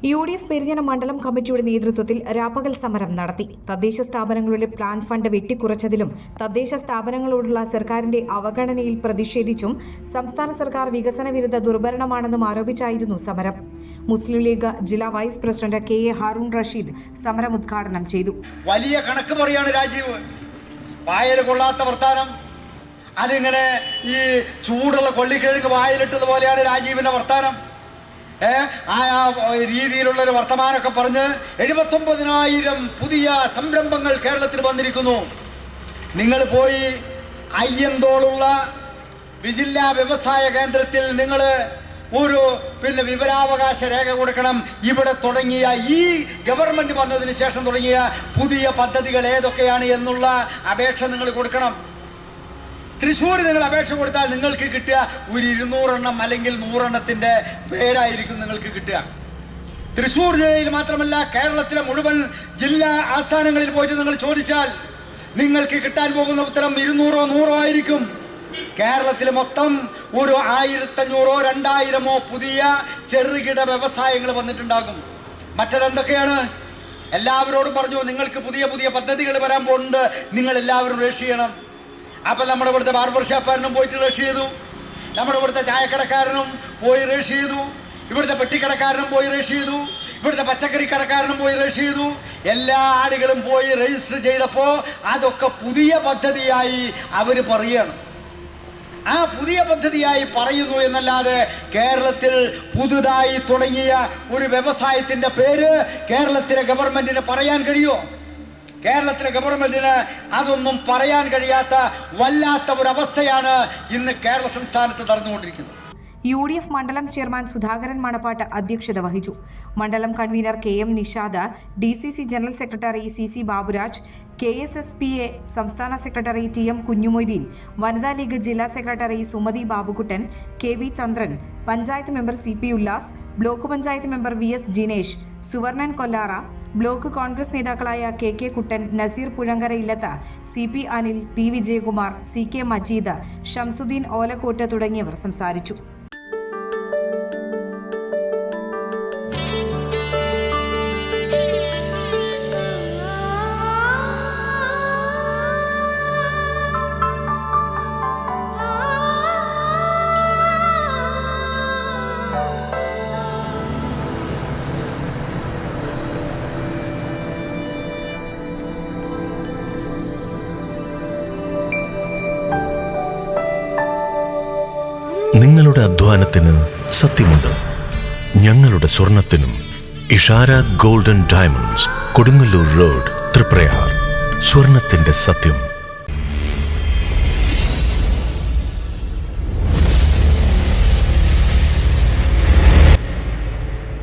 UDF Perinjanam മണ്ഡലം കമ്മിറ്റിയുടെ നേതൃത്വത്തിൽ രാപ്പകൽ സമരം നടത്തി. തദ്ദേശ സ്ഥാപനങ്ങളുടെ പ്ലാൻ ഫണ്ട് വെട്ടിക്കുറച്ചതിലും തദ്ദേശ സ്ഥാപനങ്ങളോടുള്ള സർക്കാരിന്റെ അവഗണനയിൽ പ്രതിഷേധിച്ചും സംസ്ഥാന സർക്കാർ വികസന വിരുദ്ധ ദുർഭരണമാണെന്നും ആരോപിച്ചായിരുന്നു സമരം. മുസ്ലിം ലീഗ് ജില്ലാ vice president KA Haroon Rasheed സമരം ഉദ്ഘാടനം ചെയ്തു. വലിയ കണക്ക് പറയാണ് രാജീവ്. വായൽ കൊള്ളാത്ത വർത്താനം, അതിങ്ങനെ ഈ ചൂടുള്ള കൊള്ളിക്കിഴങ്ങ് വായിലിട്ടതുപോലെയാണ് രാജീവിന്റെ വർത്താനം. ആ രീതിയിലുള്ള ഒരു വർത്തമാനമൊക്കെ പറഞ്ഞ് 79,000 പുതിയ സംരംഭങ്ങൾ കേരളത്തിൽ വന്നിരിക്കുന്നു. നിങ്ങൾ പോയി അയ്യന്തോളുള്ള ജില്ലാ വ്യവസായ കേന്ദ്രത്തിൽ നിങ്ങൾ ഒരു വിവരാവകാശ രേഖ കൊടുക്കണം. ഇവിടെ തുടങ്ങിയ ഈ ഗവൺമെന്റ് വന്നതിന് ശേഷം തുടങ്ങിയ പുതിയ പദ്ധതികൾ ഏതൊക്കെയാണ് എന്നുള്ള അപേക്ഷ നിങ്ങൾ കൊടുക്കണം. തൃശ്ശൂർ നിങ്ങൾ അപേക്ഷ കൊടുത്താൽ നിങ്ങൾക്ക് കിട്ടുക ഒരു 200 എണ്ണം അല്ലെങ്കിൽ 100 എണ്ണത്തിന്റെ പേരായിരിക്കും നിങ്ങൾക്ക് കിട്ടുക. തൃശ്ശൂർ ജില്ലയിൽ മാത്രമല്ല, കേരളത്തിലെ മുഴുവൻ ജില്ലാ ആസ്ഥാനങ്ങളിൽ പോയിട്ട് നിങ്ങൾ ചോദിച്ചാൽ നിങ്ങൾക്ക് കിട്ടാൻ പോകുന്ന ഉത്തരം 200-ഓ 100-ഓ ആയിരിക്കും. കേരളത്തിൽ മൊത്തം ഒരു 1500-ഓ 2000-ഓ പുതിയ ചെറുകിട വ്യവസായങ്ങൾ വന്നിട്ടുണ്ടാകും. മറ്റതെന്തൊക്കെയാണ്? എല്ലാവരോടും പറഞ്ഞു, നിങ്ങൾക്ക് പുതിയ പുതിയ പദ്ധതികൾ വരാൻ പോകുന്നുണ്ട്, നിങ്ങൾ എല്ലാവരും രജിസ്റ്റർ ചെയ്യണം. അപ്പം നമ്മുടെ ഇവിടുത്തെ ബാർബർ ഷാപ്പുകാരനും പോയിട്ട് രജിസ്റ്റർ ചെയ്തു, നമ്മുടെ ഇവിടുത്തെ ചായക്കടക്കാരനും പോയി രജിസ്റ്റർ ചെയ്തു, ഇവിടുത്തെ പെട്ടിക്കടക്കാരനും പോയി രജിസ്റ്റർ ചെയ്തു, ഇവിടുത്തെ പച്ചക്കറി കടക്കാരനും പോയി രജിസ്റ്റർ ചെയ്തു. എല്ലാ ആളുകളും പോയി രജിസ്റ്റർ ചെയ്തപ്പോൾ അതൊക്കെ പുതിയ പദ്ധതിയായി അവർ പറയുകയാണ്. ആ പുതിയ പദ്ധതിയായി പറയുന്നു എന്നല്ലാതെ കേരളത്തിൽ പുതുതായി തുടങ്ങിയ ഒരു വ്യവസായത്തിന്റെ പേര് കേരളത്തിലെ ഗവൺമെന്റിന് പറയാൻ കഴിയുമോ? കേരളത്തിലെ ഗവൺമെന്റിന് അതൊന്നും പറയാൻ കഴിയാത്ത വല്ലാത്ത ഒരു അവസ്ഥയാണ് ഇന്ന് കേരള സംസ്ഥാനത്ത് നടന്നുകൊണ്ടിരിക്കുന്നത്. UDF മണ്ഡലം ചെയർമാൻ സുധാകരൻ മണപ്പാട്ട് അധ്യക്ഷത വഹിച്ചു. മണ്ഡലം convener KM Nishad, DCC general secretary CC Baburaj, KSSPA സംസ്ഥാന സെക്രട്ടറി TM കുഞ്ഞുമൊയ്തീൻ, വനിതാ ലീഗ് ജില്ലാ secretary Sumathi Babukuttan, KV Chandran, panchayat member CP Ullas, block panchayat member VS Jinesh, Suvarnan Kollara, block Congress നേതാക്കളായ KK കുട്ടൻ, നസീർ പുഴങ്കര ഇല്ലത്ത്, CP Anil, P Vijayakumar, CK Majeed, Shamsuddin Olakkot തുടങ്ങിയവർ സംസാരിച്ചു. നിങ്ങളുടെ അധ്വാനത്തിന് സത്യമുണ്ട്, ഞങ്ങളുടെ സ്വർണത്തിനും. Ishara golden diamonds, Kodungallur road, Triprayar. സ്വർണത്തിന്റെ സത്യം.